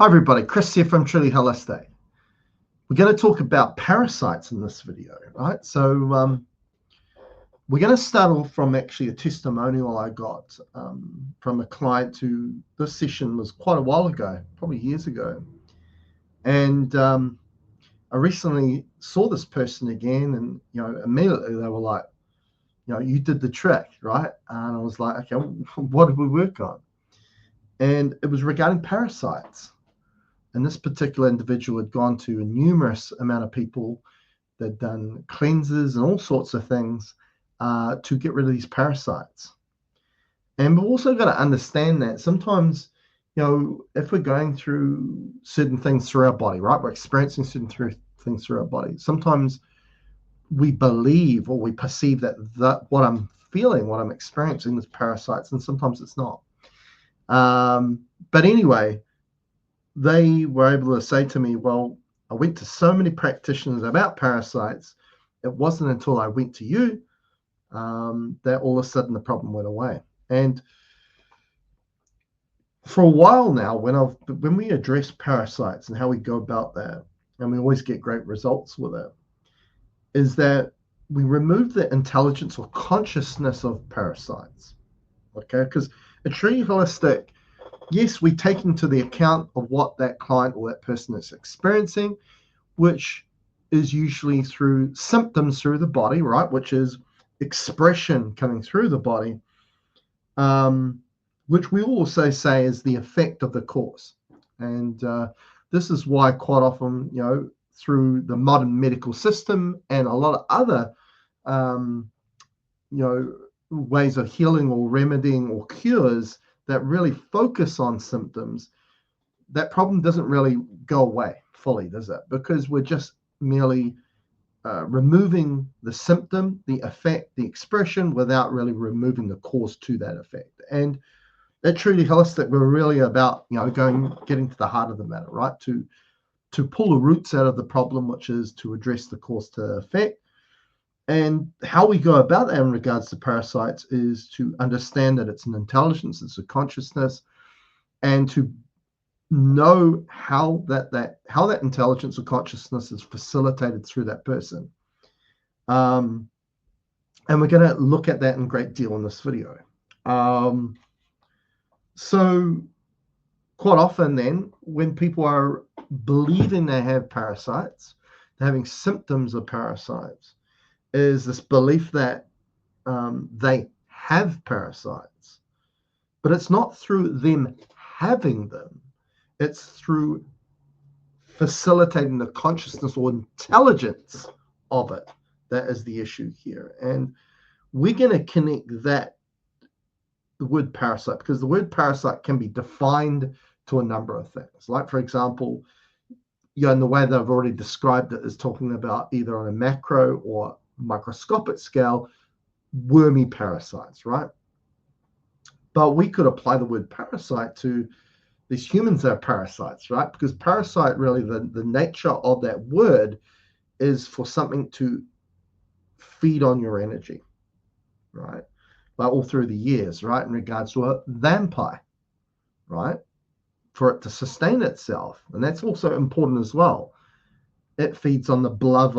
Hi everybody, Chris here from Truly Holistic. We're going to talk about parasites in this video, right? So we're going to start off from actually a testimonial I got from a client who this session was quite a while ago, probably years ago. And I recently saw this person again, and immediately they were like, you did the trick, right? And I was like, okay, what did we work on? And it was regarding parasites. And this particular individual had gone to a numerous amount of people. They'd done cleanses and all sorts of things to get rid of these parasites. And we've also got to understand that sometimes, if we're going through certain things through our body, right? We're experiencing certain things through our body. Sometimes we believe or we perceive that what I'm feeling, what I'm experiencing is parasites, and sometimes it's not. But anyway, they were able to say to me, well, I went to so many practitioners about parasites. It wasn't until I went to you that all of a sudden the problem went away. And for a while now, when we address parasites and how we go about that, and we always get great results with it, is that we remove the intelligence or consciousness of parasites. Okay, because a truly holistic, yes, we take into the account of what that client or that person is experiencing, which is usually through symptoms through the body, right? Which is expression coming through the body, which we also say is the effect of the cause. And this is why quite often, through the modern medical system and a lot of other, ways of healing or remedying or cures that really focus on symptoms, that problem doesn't really go away fully, does it? Because we're just merely removing the symptom, the effect, the expression, without really removing the cause to that effect. And at Truly Holistic, we're really about getting to the heart of the matter, right? To pull the roots out of the problem, which is to address the cause to effect. And how we go about that in regards to parasites is to understand that it's an intelligence, it's a consciousness, and to know how that intelligence or consciousness is facilitated through that person. And we're going to look at that in great deal in this video. So quite often then, when people are believing they have parasites, they're having symptoms of parasites, is this belief that they have parasites, but it's not through them having them, it's through facilitating the consciousness or intelligence of it that is the issue here. And we're going to connect the word parasite, because the word parasite can be defined to a number of things. Like, for example, in the way that I've already described it is talking about either on a macro or microscopic scale, wormy parasites, right? But we could apply the word parasite to these humans that are parasites, right? Because parasite, really, the nature of that word is for something to feed on your energy, right? Like all through the years, right? In regards to a vampire, right? For it to sustain itself. And that's also important as well. It feeds on the blood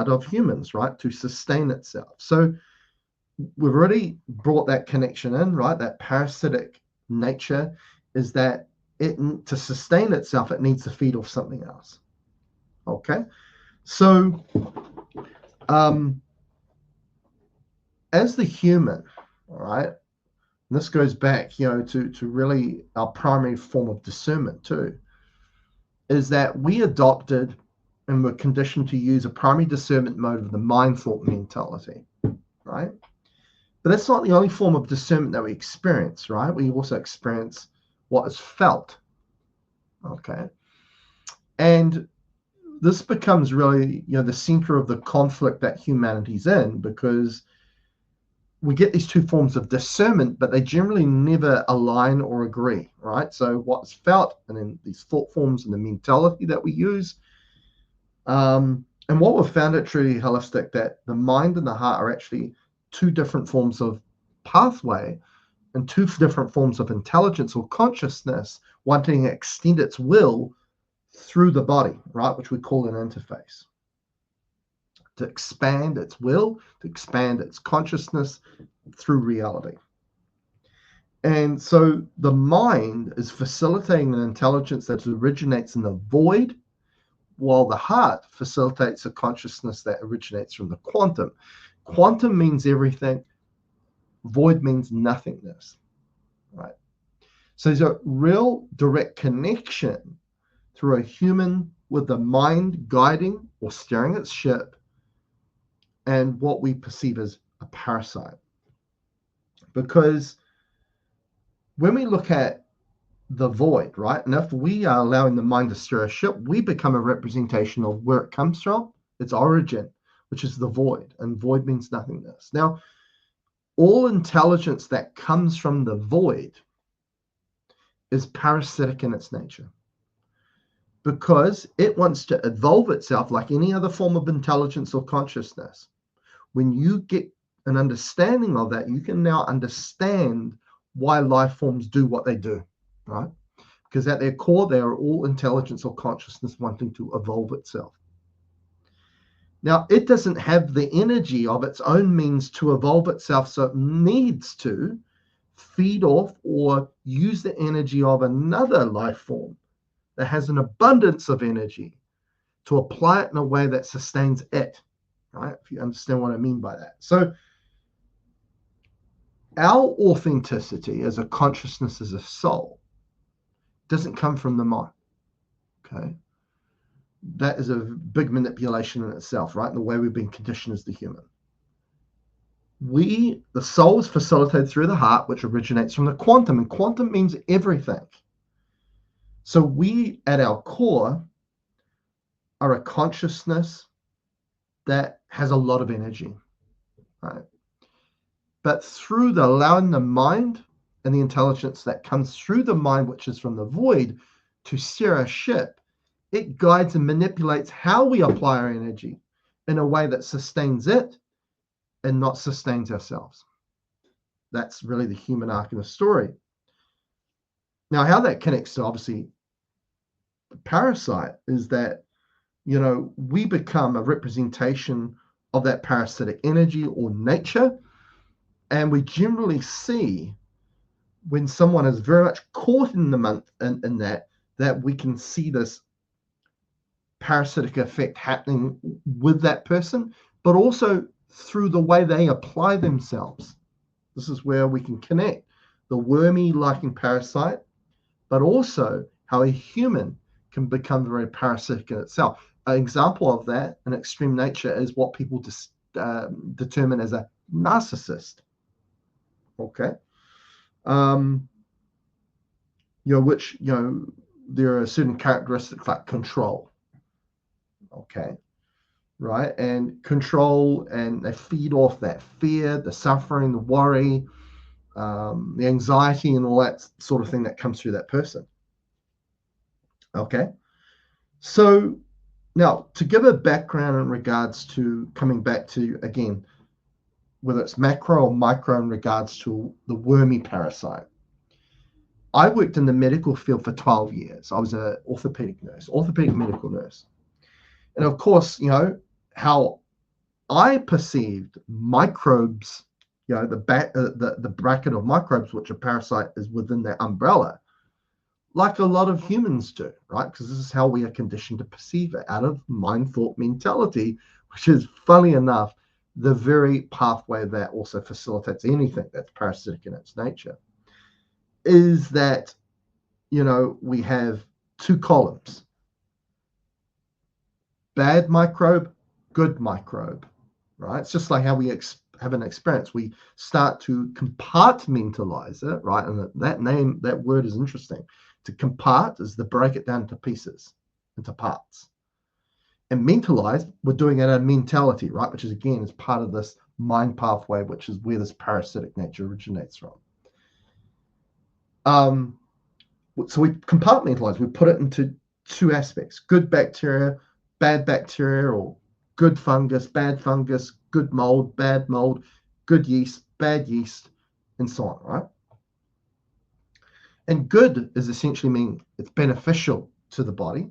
of humans, right, to sustain itself. So we've already brought that connection in, right? That parasitic nature is that to sustain itself, it needs to feed off something else. Okay, so as the human, all right, and this goes back, to really our primary form of discernment too, is that we adopted and we're conditioned to use a primary discernment mode of the mind thought mentality, right? But that's not the only form of discernment that we experience, right? We also experience what is felt, okay? And this becomes really, the center of the conflict that humanity's in, because we get these two forms of discernment, but they generally never align or agree, right? So what's felt, and then these thought forms and the mentality that we use. And what we've found at Truly Holistic, that the mind and the heart are actually two different forms of pathway and two different forms of intelligence or consciousness wanting to extend its will through the body, right, which we call an interface, to expand its will, to expand its consciousness through reality. And so the mind is facilitating an intelligence that originates in the void, while the heart facilitates a consciousness that originates from the quantum. Quantum means everything, void means nothingness, right? So there's a real direct connection through a human with the mind guiding or steering its ship and what we perceive as a parasite. Because when we look at the void, right, and if we are allowing the mind to steer a ship, we become a representation of where it comes from, its origin, which is the void, and void means nothingness. Now, all intelligence that comes from the void is parasitic in its nature, because it wants to evolve itself like any other form of intelligence or consciousness. When you get an understanding of that, you can now understand why life forms do what they do, right? Because at their core, they are all intelligence or consciousness wanting to evolve itself. Now, it doesn't have the energy of its own means to evolve itself, so it needs to feed off or use the energy of another life form that has an abundance of energy to apply it in a way that sustains it, right? If you understand what I mean by that. So our authenticity as a consciousness, as a soul, doesn't come from the mind, okay? That is a big manipulation in itself, right? In the way we've been conditioned as the human. The soul is facilitated through the heart, which originates from the quantum, and quantum means everything. So we, at our core, are a consciousness that has a lot of energy, right? But through allowing the mind and the intelligence that comes through the mind, which is from the void, to steer a ship, it guides and manipulates how we apply our energy in a way that sustains it and not sustains ourselves. That's really the human arc in the story. Now, how that connects to obviously the parasite is that, we become a representation of that parasitic energy or nature. And we generally see when someone is very much caught in the month in that we can see this parasitic effect happening with that person, but also through the way they apply themselves. This is where we can connect the wormy liking parasite, but also how a human can become very parasitic in itself. An example of that, an extreme nature, is what people determine as a narcissist. Okay. Which, there are certain characteristics like control. Okay. Right. And control, and they feed off that fear, the suffering, the worry, the anxiety, and all that sort of thing that comes through that person. Okay. So now, to give a background in regards to coming back to, again, whether it's macro or micro in regards to the wormy parasite. I worked in the medical field for 12 years. I was an orthopedic medical nurse. And of course, how I perceived microbes, the bracket of microbes, which a parasite is within that umbrella, like a lot of humans do, right? Because this is how we are conditioned to perceive it, out of mind, thought, mentality, which is, funny enough, the very pathway that also facilitates anything that's parasitic in its nature, is that, we have two columns: bad microbe, good microbe, right? It's just like how we have an experience. We start to compartmentalize it, right? And that word is interesting. To compart is to break it down into pieces, into parts. And mentalize, we're doing it in mentality, right? Which is, again, is part of this mind pathway, which is where this parasitic nature originates from. So we compartmentalize, we put it into two aspects: good bacteria, bad bacteria, or good fungus, bad fungus, good mold, bad mold, good yeast, bad yeast, and so on, right? And good is essentially mean it's beneficial to the body.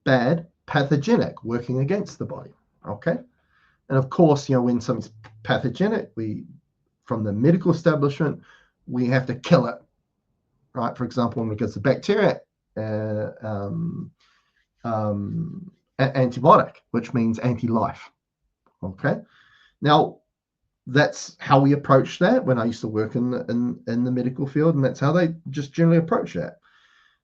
Bad, pathogenic, working against the body. Okay. And of course, when something's pathogenic, from the medical establishment, we have to kill it, right? For example, when it gets a bacteria, antibiotic, which means anti-life. Okay. Now, that's how we approach that when I used to work in the medical field, and that's how they just generally approach that.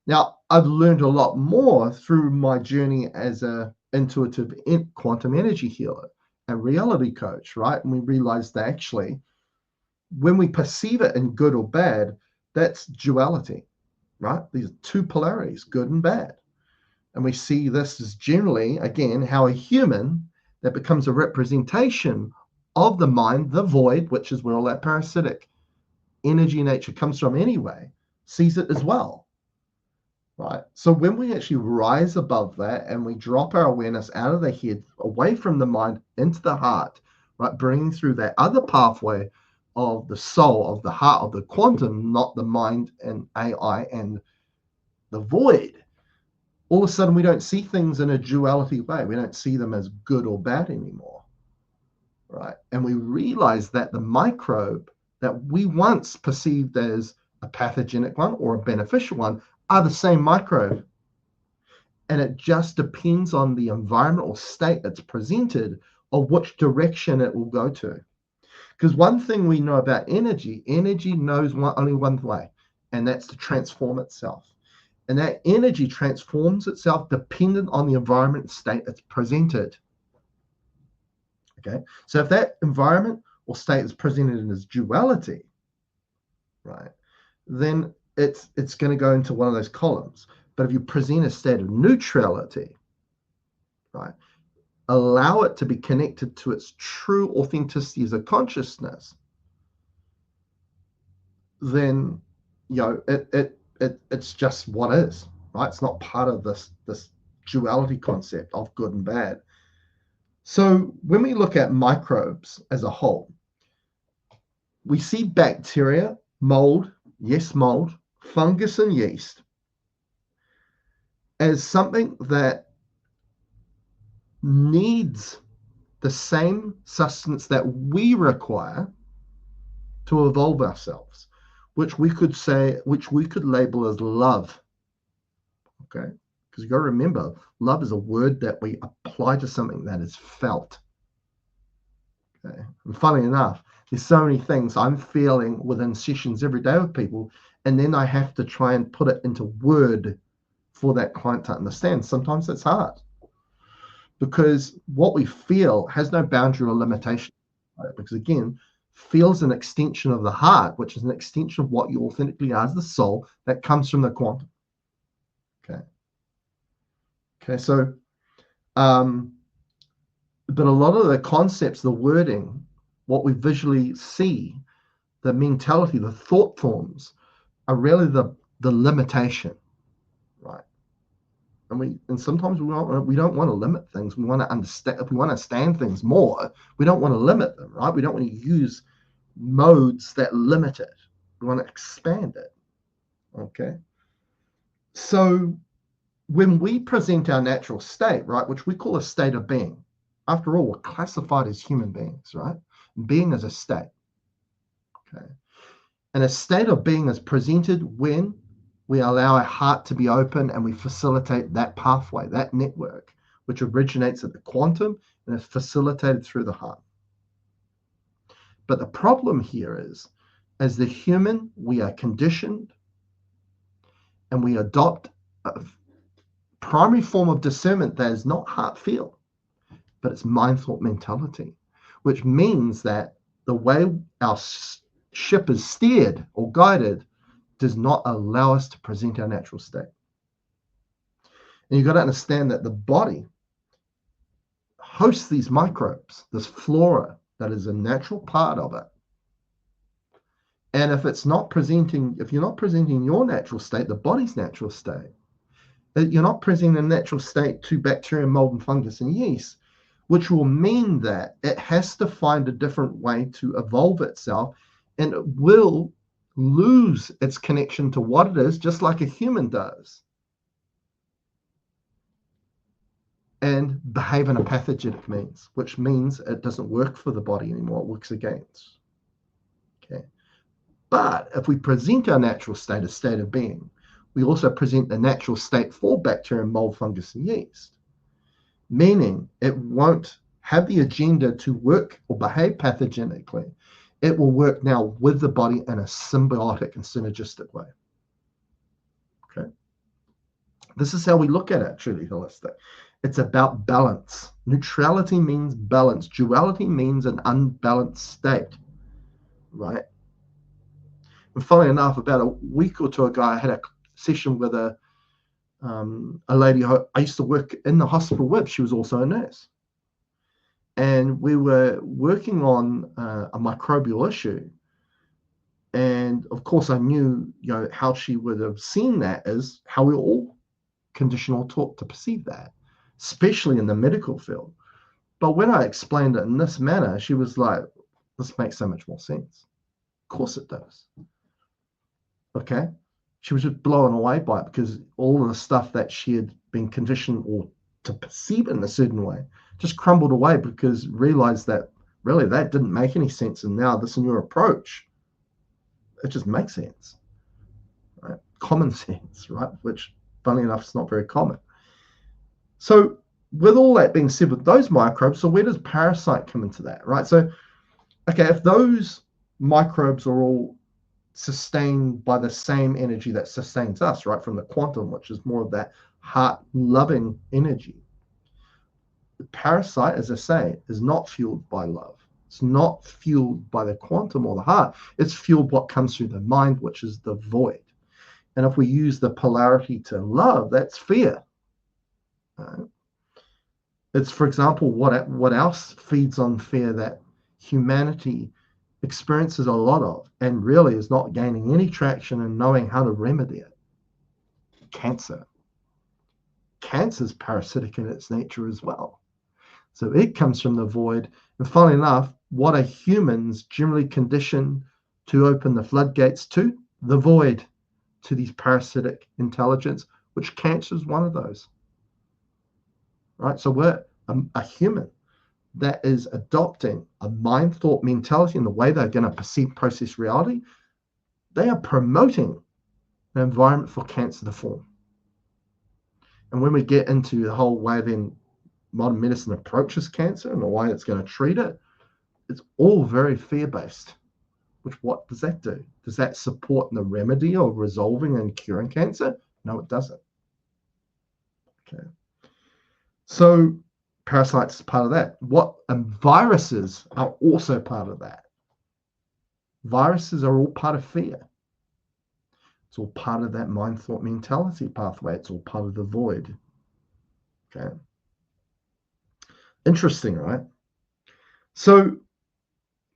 Now, I've learned a lot more through my journey as a intuitive quantum energy healer, a reality coach, right? And we realized that actually, when we perceive it in good or bad, that's duality, right? These are two polarities, good and bad. And we see this as generally, again, how a human that becomes a representation of the mind, the void, which is where all that parasitic energy in nature comes from anyway, sees it as well, right? So when we actually rise above that and we drop our awareness out of the head, away from the mind, into the heart, right, bringing through that other pathway of the soul, of the heart, of the quantum, not the mind and AI and the void, all of a sudden we don't see things in a duality way. We don't see them as good or bad anymore, right? And we realize that the microbe that we once perceived as a pathogenic one or a beneficial one are the same microbe. And it just depends on the environment or state it's presented or which direction it will go to. Because one thing we know about energy knows only one way, and that's to transform itself. And that energy transforms itself dependent on the environment and state it's presented. Okay, so if that environment or state is presented as duality, right, then it's going to go into one of those columns. But if you present a state of neutrality, right, allow it to be connected to its true authenticity as a consciousness, then it's just what is, right? It's not part of this duality concept of good and bad. So when we look at microbes as a whole, we see bacteria, mold, fungus and yeast as something that needs the same sustenance that we require to evolve ourselves, which we could label as love. Okay, because you got to remember, love is a word that we apply to something that is felt. Okay, and funny enough, there's so many things I'm feeling within sessions every day with people, and then I have to try and put it into word for that client to understand. Sometimes it's hard because what we feel has no boundary or limitation, right? Because again, feels an extension of the heart, which is an extension of what you authentically are as the soul that comes from the quantum. Okay, so but a lot of the concepts, the wording, what we visually see, the mentality, the thought forms are really the limitation, right? And sometimes we don't want to limit things. We want to understand. If we want to understand things more, we don't want to limit them, right? We don't want to use modes that limit it. We want to expand it. Okay. So when we present our natural state, right, which we call a state of being, after all, we're classified as human beings, right? Being is a state. Okay. And a state of being is presented when we allow our heart to be open and we facilitate that pathway, that network, which originates at the quantum and is facilitated through the heart. But the problem here is, as the human, we are conditioned and we adopt a primary form of discernment that is not heart feel, but it's mind thought mentality, which means that the way our ship is steered or guided does not allow us to present our natural state. And you've got to understand that the body hosts these microbes, this flora that is a natural part of it. And if you're not presenting your natural state, the body's natural state, you're not presenting a natural state to bacteria, mold, and fungus and yeast, which will mean that it has to find a different way to evolve itself, and it will lose its connection to what it is, just like a human does, and behave in a pathogenic means, which means it doesn't work for the body anymore, it works against. Okay. But if we present our natural state as state of being, we also present the natural state for bacteria, mold, fungus, and yeast, meaning it won't have the agenda to work or behave pathogenically. It will work now with the body in a symbiotic and synergistic way. Okay. This is how we look at it, truly holistic. It's about balance. Neutrality means balance. Duality means an unbalanced state, right? And funnily enough, about a week or two ago, I had a session with a lady I used to work in the hospital with. She was also a nurse. And we were working on a microbial issue. And of course, I knew, how she would have seen that as how we all conditioned or taught to perceive that, especially in the medical field. But when I explained it in this manner, she was like, this makes so much more sense. Of course it does. Okay. She was just blown away by it because all of the stuff that she had been conditioned or to perceive in a certain way just crumbled away, because realized that really that didn't make any sense. And now this new approach, it just makes sense, right? Common sense, right? Which, funny enough, is not very common. So with all that being said, with those microbes, so where does parasite come into that, right? So, okay, if those microbes are all sustained by the same energy that sustains us, right, from the quantum, which is more of that heart-loving energy, the parasite, as I say, is not fueled by love. It's not fueled by the quantum or the heart. It's fueled what comes through the mind, which is the void. And if we use the polarity to love, that's fear. Right? It's, for example, what else feeds on fear that humanity experiences a lot of and really is not gaining any traction in knowing how to remedy it? Cancer. Cancer is parasitic in its nature as well. So it comes from the void. And funnily enough, what are humans generally conditioned to open the floodgates to? The void, to these parasitic intelligence, which cancer is one of those. Right? So we're a human that is adopting a mind thought mentality in the way they're going to perceive, process reality. They are promoting an environment for cancer to form. And when we get into the whole way then modern medicine approaches cancer and the way it's going to treat it, it's all very fear-based. Which, what does that do? Does that support the remedy of resolving and curing cancer? No, it doesn't. Okay. So parasites is part of that. Viruses are also part of that. Viruses are all part of fear. It's all part of that mind thought mentality pathway. It's all part of the void. Okay. Interesting, right? So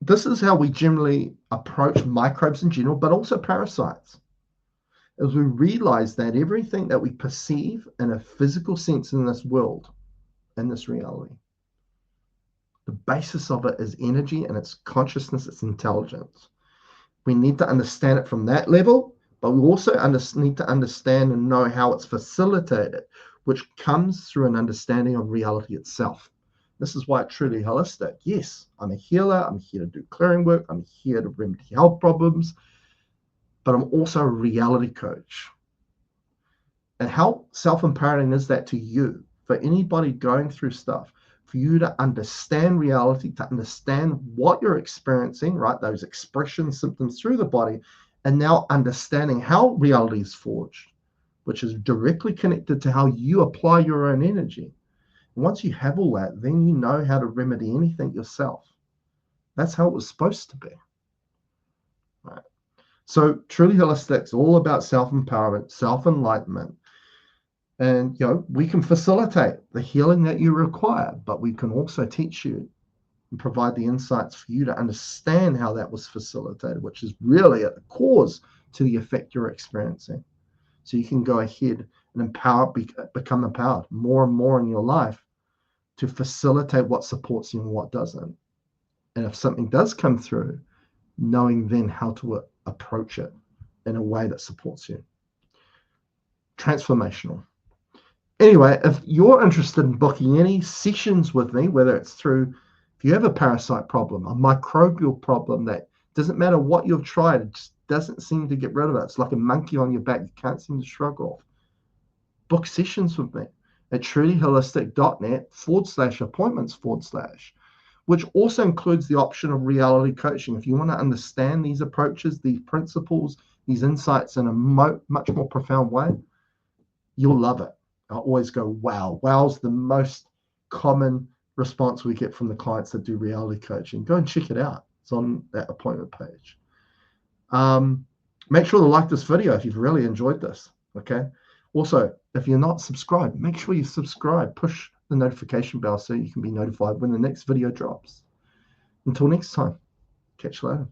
this is how we generally approach microbes in general, but also parasites. As we realize that everything that we perceive in a physical sense in this world, in this reality, the basis of it is energy and its consciousness, its intelligence. We need to understand it from that level, but we also need to understand and know how it's facilitated, which comes through an understanding of reality itself. This is why it's truly holistic. Yes, I'm a healer. I'm here to do clearing work. I'm here to remedy health problems, but I'm also a reality coach. And how self-empowering is that to you? For anybody going through stuff, for you to understand reality, to understand what you're experiencing, right? Those expressions, symptoms through the body, and now understanding how reality is forged, which is directly connected to how you apply your own energy. And once you have all that, then you know how to remedy anything yourself. That's how it was supposed to be. Right? So truly holistic is all about self-empowerment, self-enlightenment. And we can facilitate the healing that you require, but we can also teach you and provide the insights for you to understand how that was facilitated, which is really at the cause to the effect you're experiencing. So you can go ahead and become empowered more and more in your life to facilitate what supports you and what doesn't. And if something does come through, knowing then how to approach it in a way that supports you. Transformational. Anyway, if you're interested in booking any sessions with me, whether it's through, if you have a parasite problem, a microbial problem that doesn't matter what you've tried, it just doesn't seem to get rid of it. It's like a monkey on your back. You can't seem to shrug off. Book sessions with me at trulyholistic.net/appointments/, which also includes the option of reality coaching. If you want to understand these approaches, these principles, these insights in a much more profound way, you'll love it. I always go, wow. Wow's the most common response we get from the clients that do reality coaching. Go and check it out. It's on that appointment page. Make sure to like this video if you've really enjoyed this. Okay. Also, if you're not subscribed, make sure you subscribe. Push the notification bell so you can be notified when the next video drops. Until next time, catch you later.